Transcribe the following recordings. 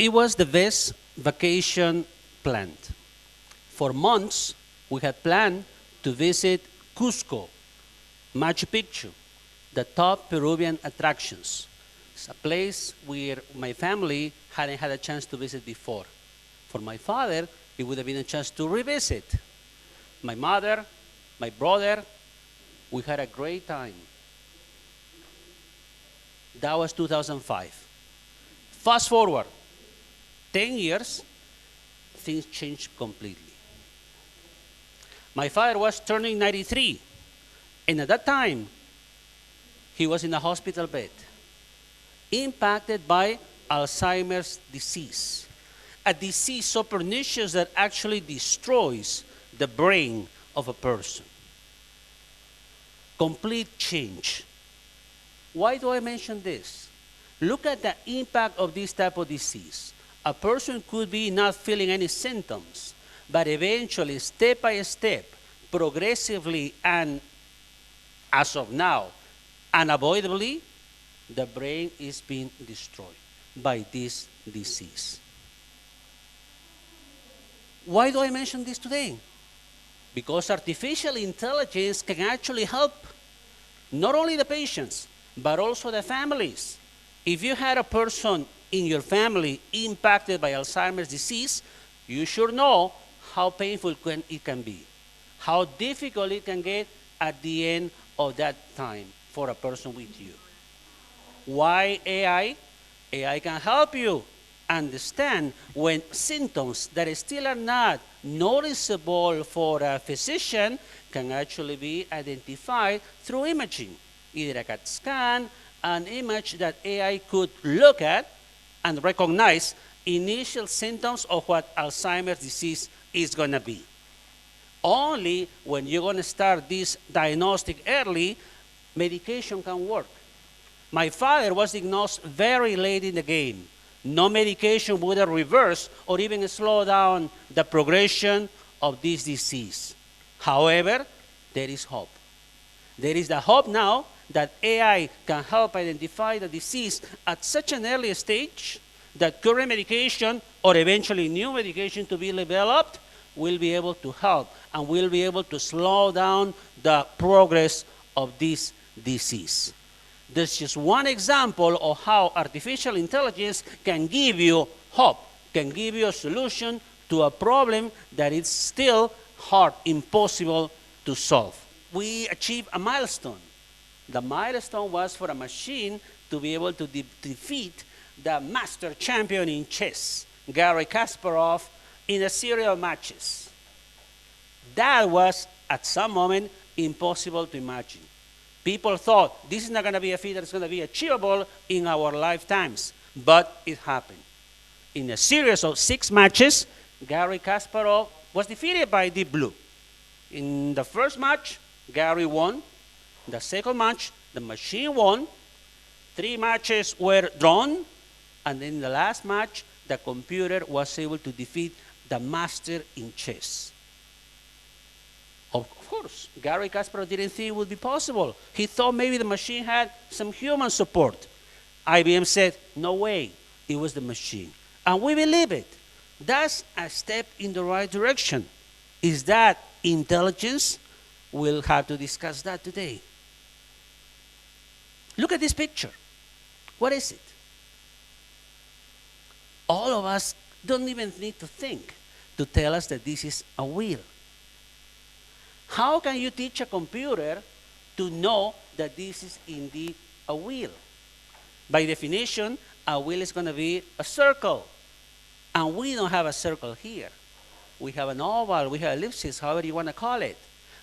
It was the best vacation planned. For months, we had planned to visit Cusco, Machu Picchu, the top Peruvian attractions. It's a place where my family hadn't had a chance to visit before. For my father, it would have been a chance to revisit. My mother, my brother, we had a great time. That was 2005. Fast forward 10 years, things changed completely. My father was turning 93, and at that time, he was in a hospital bed, impacted by Alzheimer's disease, a disease so pernicious that actually destroys the brain of a person. Complete change. Why do I mention this? Look at the impact of this type of disease. A person could be not feeling any symptoms, but eventually, step by step, progressively, and as of now, unavoidably, the brain is being destroyed by this disease. Why do I mention this today? Because artificial intelligence can actually help not only the patients, but also the families. If you had a person in your family impacted by Alzheimer's disease, you should know how painful it can be, how difficult it can get at the end of that time for a person with you. Why AI? AI can help you understand when symptoms that still are not noticeable for a physician can actually be identified through imaging, either a CAT scan, an image that AI could look at and recognize initial symptoms of what Alzheimer's disease is going to be. Only when you're going to start this diagnostic early, medication can work. My father was diagnosed very late in the game. No medication would have reversed or even slow down the progression of this disease. However, there is hope. There is the hope now that AI can help identify the disease at such an early stage that current medication or eventually new medication to be developed will be able to help and will be able to slow down the progress of this disease. There's just one example of how artificial intelligence can give you hope, can give you a solution to a problem that is still hard, impossible to solve. We achieved a milestone. The milestone was for a machine to be able to defeat the master champion in chess, Garry Kasparov, in a series of matches. That was, at some moment, impossible to imagine. People thought this is not going to be a feat that's going to be achievable in our lifetimes, but it happened. In a series of 6 matches, Garry Kasparov was defeated by Deep Blue. In the first match, Garry won. The second match, the machine won. 3 matches were drawn, and in the last match, the computer was able to defeat the master in chess. Of course, Garry Kasparov didn't think it would be possible. He thought maybe the machine had some human support. IBM said, no way, it was the machine. And we believe it. That's a step in the right direction. Is that intelligence? We'll have to discuss that today. Look at this picture. What is it? All of us don't even need to think to tell us that this is a wheel. How can you teach a computer to know that this is indeed a wheel? By definition, a wheel is going to be a circle. And we don't have a circle here. We have an oval, we have ellipsis, however you want to call it.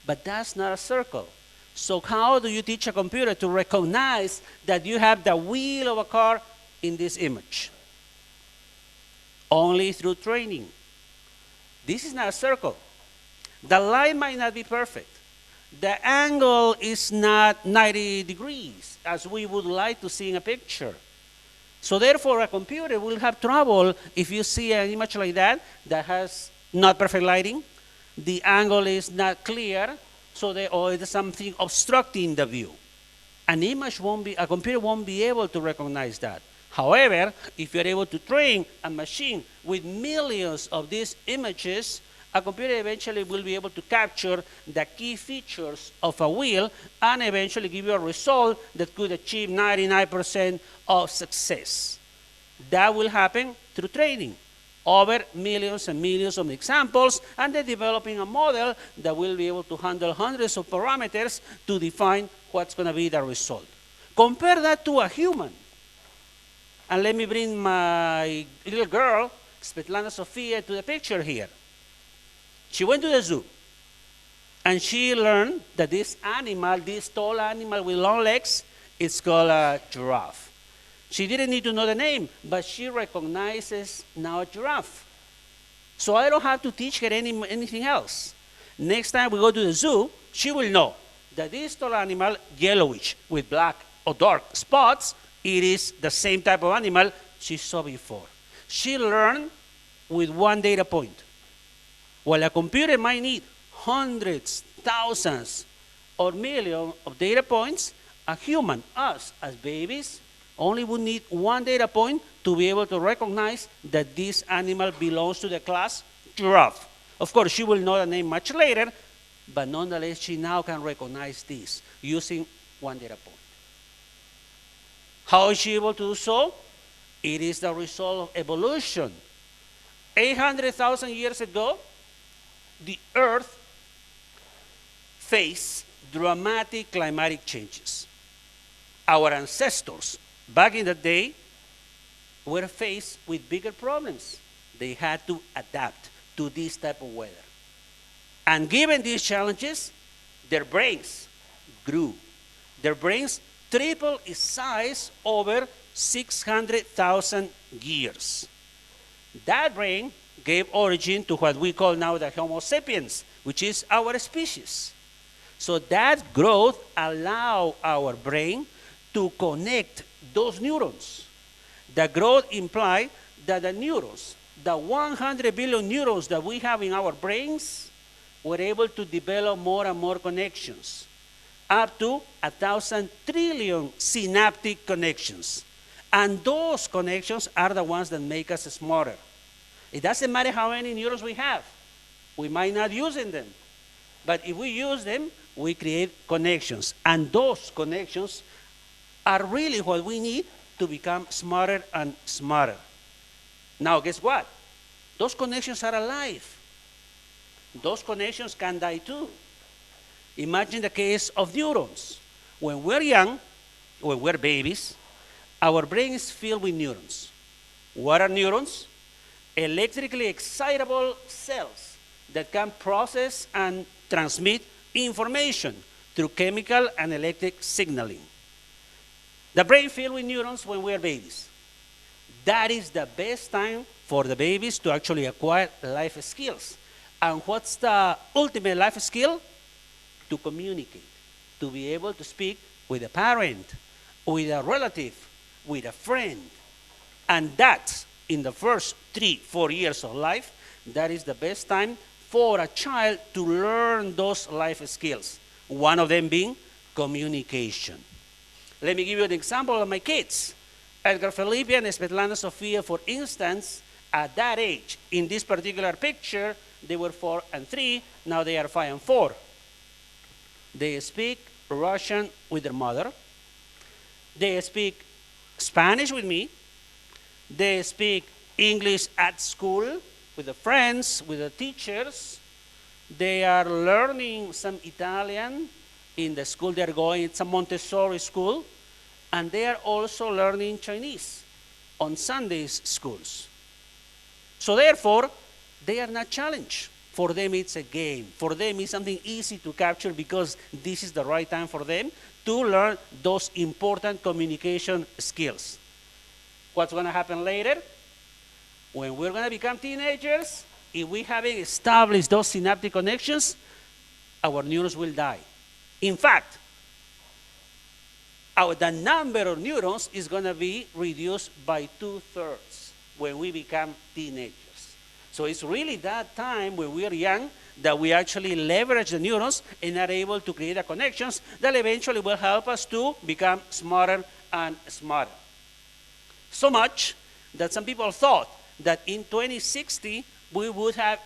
But that's not a circle. So how do you teach a computer to recognize that you have the wheel of a car in this image? Only through training. This is not a circle. The line might not be perfect. The angle is not 90 degrees, as we would like to see in a picture. So therefore, a computer will have trouble if you see an image like that has not perfect lighting, the angle is not clear, or there's something obstructing the view. A computer won't be able to recognize that. However, if you're able to train a machine with millions of these images, a computer eventually will be able to capture the key features of a wheel and eventually give you a result that could achieve 99% of success. That will happen through training over millions and millions of examples, and then developing a model that will be able to handle hundreds of parameters to define what's going to be the result. Compare that to a human. And let me bring my little girl, Svetlana Sofia, to the picture here. She went to the zoo, and she learned that this animal, this tall animal with long legs, is called a giraffe. She didn't need to know the name, but she recognizes now a giraffe. So I don't have to teach her anything else. Next time we go to the zoo, she will know that this tall animal, yellowish with black or dark spots, it is the same type of animal she saw before. She learned with one data point. While a computer might need hundreds, thousands, or millions of data points, a human, us as babies, only would need one data point to be able to recognize that this animal belongs to the class giraffe. Of course, she will know the name much later, but nonetheless, she now can recognize this using one data point. How is she able to do so? It is the result of evolution. 800,000 years ago, the Earth faced dramatic climatic changes. Our ancestors, back in the day, were faced with bigger problems. They had to adapt to this type of weather. And given these challenges, their brains grew. Their brains tripled its size over 600,000 years. That brain gave origin to what we call now the Homo sapiens, which is our species. So that growth allowed our brain to connect those neurons. The growth implied that the neurons, the 100 billion neurons that we have in our brains, were able to develop more and more connections, up to 1,000 trillion synaptic connections. And those connections are the ones that make us smarter. It doesn't matter how many neurons we have. We might not use them. But if we use them, we create connections. And those connections are really what we need to become smarter and smarter. Now, guess what? Those connections are alive. Those connections can die too. Imagine the case of neurons. When we're young, when we're babies, our brain is filled with neurons. What are neurons? Electrically excitable cells that can process and transmit information through chemical and electric signaling. The brain filled with neurons when we are babies. That is the best time for the babies to actually acquire life skills. And what's the ultimate life skill? To communicate, to be able to speak with a parent, with a relative, with a friend. And that's in the first 3-4 years of life, that is the best time for a child to learn those life skills. One of them being communication. Let me give you an example of my kids. Edgar Felipe and Svetlana Sofia, for instance, at that age, in this particular picture, they were 4 and 3, now they are 5 and 4. They speak Russian with their mother. They speak Spanish with me. They speak English at school with the friends, with the teachers. They are learning some Italian in the school they're going. It's a Montessori school. And they are also learning Chinese on Sundays schools. So therefore, they are not challenged. For them, it's a game. For them, it's something easy to capture because this is the right time for them to learn those important communication skills. What's going to happen later? When we're going to become teenagers, if we haven't established those synaptic connections, our neurons will die. In fact, the number of neurons is going to be reduced by 2/3 when we become teenagers. So it's really that time when we are young that we actually leverage the neurons and are able to create the connections that eventually will help us to become smarter and smarter. So much that some people thought that in 2060 we would have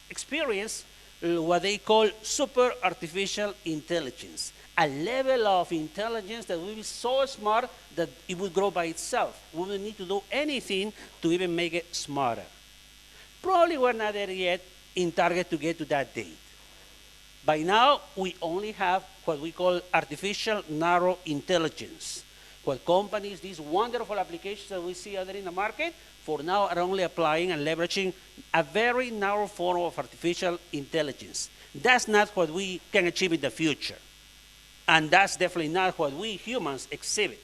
experienced what they call super artificial intelligence, a level of intelligence that will be so smart that it will grow by itself. We don't need to do anything to even make it smarter. Probably we're not there yet in target to get to that date. By now, we only have what we call artificial narrow intelligence. What companies, these wonderful applications that we see out there in the market, for now are only applying and leveraging a very narrow form of artificial intelligence. That's not what we can achieve in the future. And that's definitely not what we humans exhibit.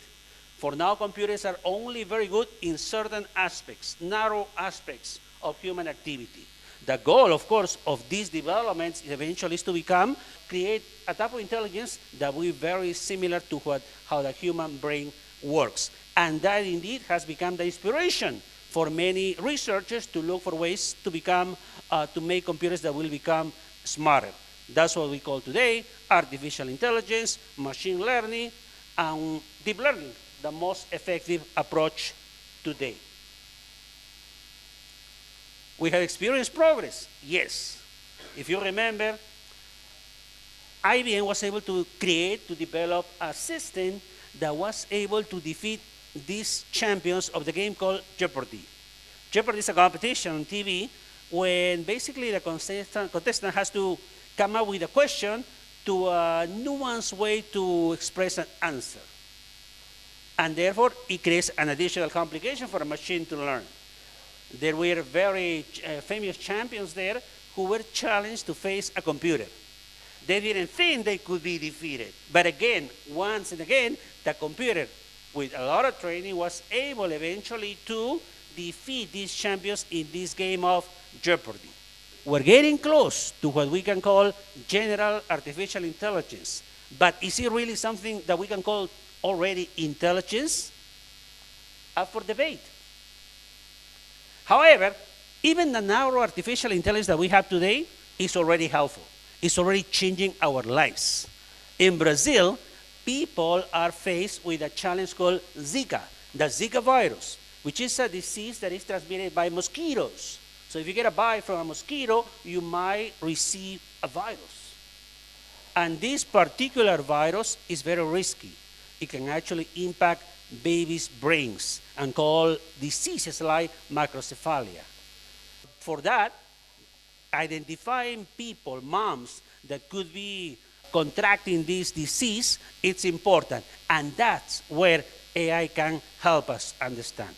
For now, computers are only very good in certain aspects, narrow aspects of human activity. The goal, of course, of these developments eventually is to create a type of intelligence that will be very similar to how the human brain works. And that indeed has become the inspiration for many researchers to look for ways to make computers that will become smarter. That's what we call today artificial intelligence, machine learning, and deep learning, the most effective approach today. We have experienced progress, yes. If you remember, IBM was able to develop a system that was able to defeat these champions of the game called Jeopardy. Jeopardy is a competition on TV when basically the contestant has to come up with a question to a nuanced way to express an answer. And therefore, it creates an additional complication for a machine to learn. There were very famous champions there who were challenged to face a computer. They didn't think they could be defeated. But again, once and again, the computer, with a lot of training, was able eventually to defeat these champions in this game of Jeopardy. We're getting close to what we can call general artificial intelligence. But is it really something that we can call already intelligence? Up for debate. However, even the narrow artificial intelligence that we have today is already helpful. It's already changing our lives. In Brazil, people are faced with a challenge called Zika, the Zika virus, which is a disease that is transmitted by mosquitoes. So if you get a bite from a mosquito, you might receive a virus. And this particular virus is very risky. It can actually impact babies' brains and cause diseases like microcephalia. For that, identifying people, moms, that could be contracting this disease, it's important. And that's where AI can help us understand.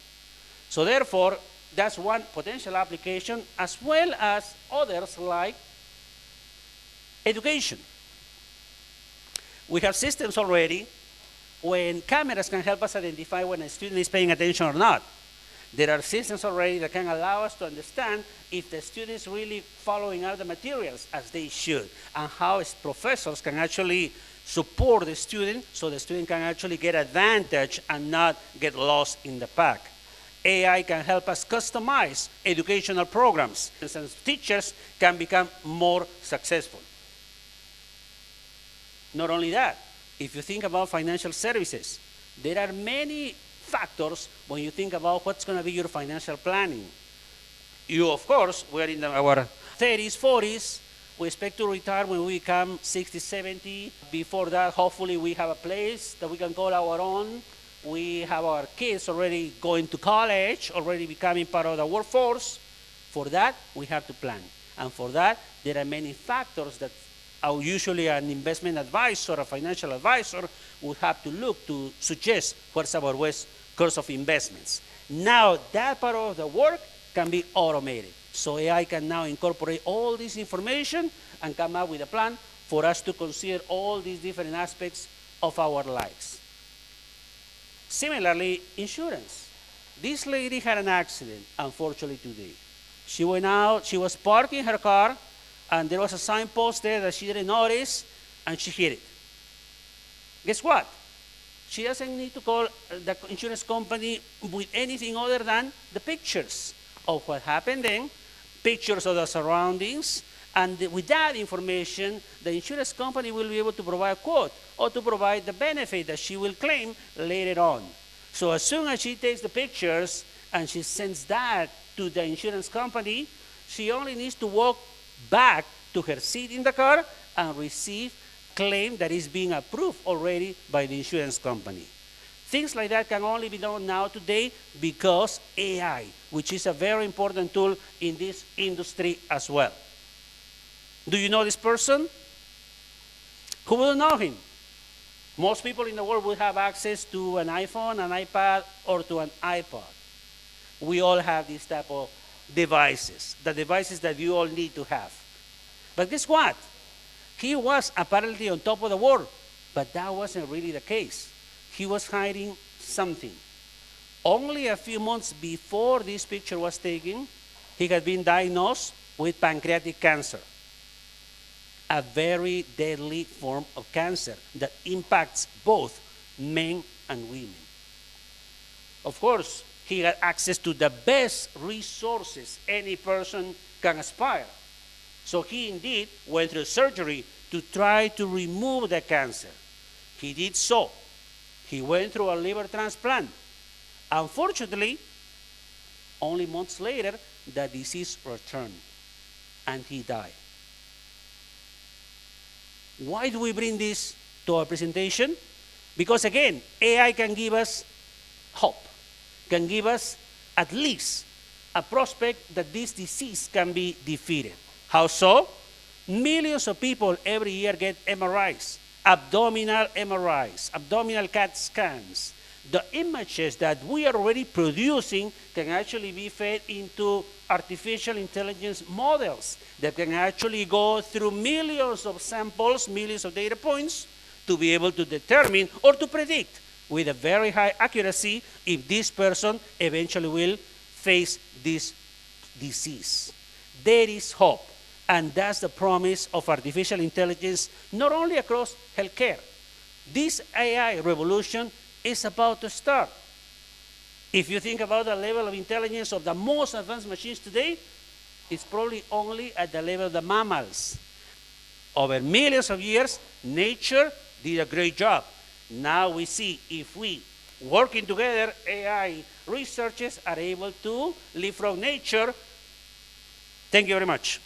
So therefore, that's one potential application, as well as others like education. We have systems already when cameras can help us identify when a student is paying attention or not. There are systems already that can allow us to understand if the student is really following out the materials as they should, and how professors can actually support the student so the student can actually get advantage and not get lost in the pack. AI can help us customize educational programs, and teachers can become more successful. Not only that, if you think about financial services, there are many factors when you think about what's going to be your financial planning. You, of course, we're in our 30s, 40s. We expect to retire when we become 60, 70. Before that, hopefully, we have a place that we can call our own. We have our kids already going to college, already becoming part of the workforce. For that, we have to plan. And for that, there are many factors that usually an investment advisor, a financial advisor, would have to look to suggest what's our best course of investments. Now, that part of the work can be automated. So AI can now incorporate all this information and come up with a plan for us to consider all these different aspects of our lives. Similarly, insurance. This lady had an accident, unfortunately, today. She went out, she was parking her car, and there was a signpost there that she didn't notice, and she hit it. Guess what? She doesn't need to call the insurance company with anything other than the pictures of what happened then, pictures of the surroundings, and with that information, the insurance company will be able to provide a quote or to provide the benefit that she will claim later on. So as soon as she takes the pictures and she sends that to the insurance company, she only needs to walk back to her seat in the car and receive claim that is being approved already by the insurance company. Things like that can only be done now today because AI, which is a very important tool in this industry as well. Do you know this person? Who will know him? Most people in the world will have access to an iPhone, an iPad, or to an iPod. We all have these type of devices, the devices that you all need to have. But guess what? He was apparently on top of the world, but that wasn't really the case. He was hiding something. Only a few months before this picture was taken, he had been diagnosed with pancreatic cancer, a very deadly form of cancer that impacts both men and women. Of course, he had access to the best resources any person can aspire. So he indeed went through surgery to try to remove the cancer. He did so. He went through a liver transplant. Unfortunately, only months later, the disease returned and he died. Why do we bring this to our presentation? Because again, AI can give us hope, can give us at least a prospect that this disease can be defeated. How so? Millions of people every year get MRIs, abdominal MRIs, abdominal CAT scans. The images that we are already producing can actually be fed into artificial intelligence models that can actually go through millions of samples, millions of data points to be able to determine or to predict with a very high accuracy if this person eventually will face this disease. There is hope. And that's the promise of artificial intelligence, not only across healthcare. This AI revolution is about to start. If you think about the level of intelligence of the most advanced machines today, it's probably only at the level of the mammals. Over millions of years, nature did a great job. Now we see if we, working together, AI researchers are able to live from nature. Thank you very much.